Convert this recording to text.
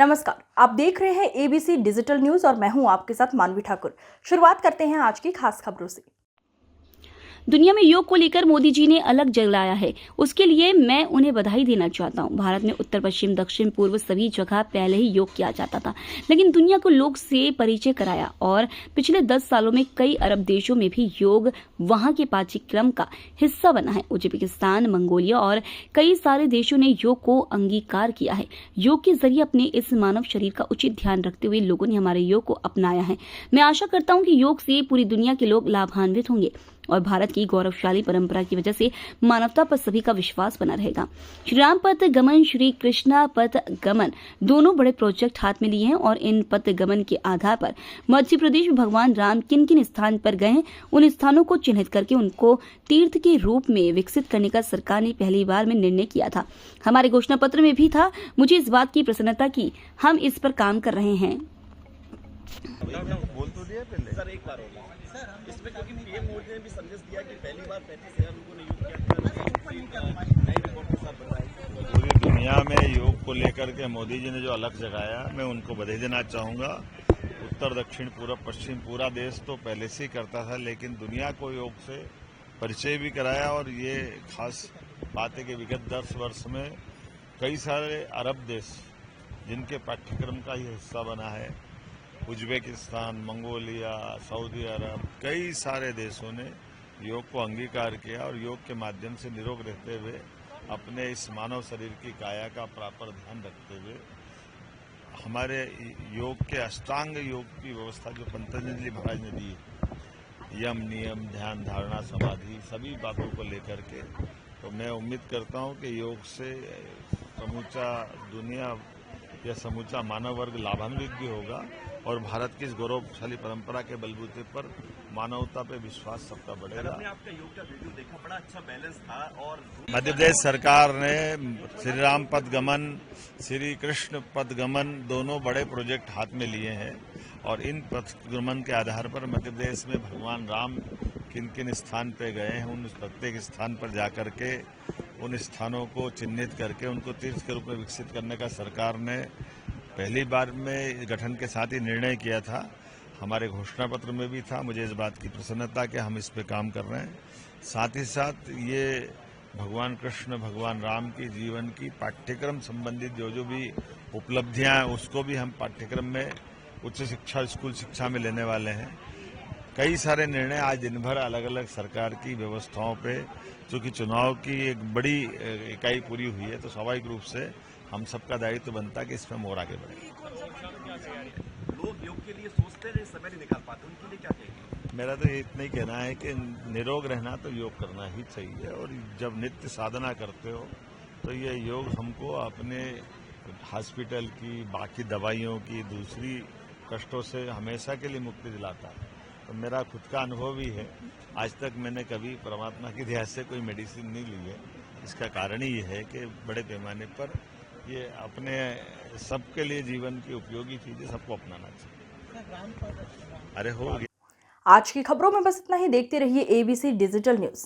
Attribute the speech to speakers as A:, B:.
A: नमस्कार, आप देख रहे हैं एबीसी डिजिटल न्यूज और मैं हूं आपके साथ मानवी ठाकुर। शुरुआत करते हैं आज की खास खबरों से।
B: दुनिया में योग को लेकर मोदी जी ने अलग जलाया है, उसके लिए मैं उन्हें बधाई देना चाहता हूं। भारत में उत्तर पश्चिम दक्षिण पूर्व सभी जगह पहले ही योग किया जाता था, लेकिन दुनिया को योग से परिचय कराया और पिछले 10 सालों में कई अरब देशों में भी योग वहां के पाठ्यक्रम का हिस्सा बना है। उज्बेकिस्तान, मंगोलिया और कई सारे देशों ने योग को अंगीकार किया है। योग के जरिए अपने इस मानव शरीर का उचित ध्यान रखते हुए लोगों ने हमारे योग को अपनाया है। मैं आशा करता हूँ कि योग से पूरी दुनिया के लोग लाभान्वित होंगे और भारत की गौरवशाली परंपरा की वजह से मानवता पर सभी का विश्वास बना रहेगा। श्री राम पथ गमन, श्री कृष्णा पथ गमन दोनों बड़े प्रोजेक्ट हाथ में लिए हैं और इन पथ गमन के आधार पर मध्य प्रदेश में भगवान राम किन किन स्थान पर गए हैं, उन स्थानों को चिन्हित करके उनको तीर्थ के रूप में विकसित करने का सरकार ने पहली बार में निर्णय किया था। हमारे घोषणा पत्र में भी था। मुझे इस बात की प्रसन्नता की हम इस पर काम कर रहे हैं।
C: बोल तो दिया पहले सर, एक बार होगा इसमें, क्योंकि पीएम मोदी ने भी संदेश दिया कि पहली बार 35,000 लोगों ने योग किया। पूरी दुनिया में योग को लेकर के मोदी जी ने जो अलग जगाया, मैं उनको बधाई देना चाहूंगा। उत्तर दक्षिण पूर्व पश्चिम पूरा देश तो पहले से ही करता था, लेकिन दुनिया को योग से परिचय भी कराया। और ये खास बात है कि विगत 10 वर्ष में कई सारे अरब देश जिनके पाठ्यक्रम का ये हिस्सा बना है, उज्बेकिस्तान, मंगोलिया, सऊदी अरब, कई सारे देशों ने योग को अंगीकार किया और योग के माध्यम से निरोग रहते हुए अपने इस मानव शरीर की काया का प्रॉपर ध्यान रखते हुए हमारे योग के अष्टांग योग की व्यवस्था जो पतंजलि महाराज ने दी, यम, नियम, ध्यान, धारणा, समाधि, सभी बातों को लेकर के, तो मैं उम्मीद करता हूं कि योग से समूचा दुनिया या समूचा मानव वर्ग लाभान्वित भी होगा और भारत की इस गौरवशाली परंपरा के बलबूते पर मानवता पे विश्वास सबका बढ़ेगा। मैंने आपका योग का वीडियो देखा, बड़ा अच्छा बैलेंस था। और मध्य प्रदेश सरकार ने श्री राम पथ गमन, श्री कृष्ण पथ गमन दोनों बड़े प्रोजेक्ट हाथ में लिए हैं और इन पथ गमन के आधार पर मध्य प्रदेश में भगवान राम किन किन स्थान पे गए हैं, उन प्रत्येक स्थान पर जाकर के उन स्थानों को चिन्हित करके उनको तीर्थ के रूप में विकसित करने का सरकार ने पहली बार में गठन के साथ ही निर्णय किया था। हमारे घोषणा पत्र में भी था। मुझे इस बात की प्रसन्नता कि हम इस पे काम कर रहे हैं। साथ ही साथ ये भगवान कृष्ण, भगवान राम की जीवन की पाठ्यक्रम संबंधित जो भी उपलब्धियां हैं, उसको भी हम पाठ्यक्रम में उच्च शिक्षा, स्कूल शिक्षा में लेने वाले हैं। कई सारे निर्णय आज दिन भर अलग अलग सरकार की व्यवस्थाओं पे, चूंकि चुनाव की एक बड़ी इकाई पूरी हुई है, तो स्वाभाविक रूप से हम सबका दायित्व बनता है कि इसमें हम और आगे बढ़े। लोग योग के लिए सोचते हैं, समय नहीं निकाल पाते, उनके लिए क्या कहेंगे? मेरा तो इतना ही कहना है कि निरोग रहना तो योग करना ही चाहिए और जब नित्य साधना करते हो तो ये योग हमको अपने हॉस्पिटल की, बाकी दवाइयों की, दूसरी कष्टों से हमेशा के लिए मुक्ति दिलाता है। तो मेरा खुद का अनुभव भी है। आज तक मैंने कभी परमात्मा की दया से कोई मेडिसिन नहीं ली है। इसका कारण ही ये है कि बड़े पैमाने पर ये अपने सबके लिए जीवन की उपयोगी चीजें सबको अपनाना चाहिए। अरे हो गया।
A: आज की खबरों में बस इतना ही। देखते रहिए एबीसी डिजिटल न्यूज।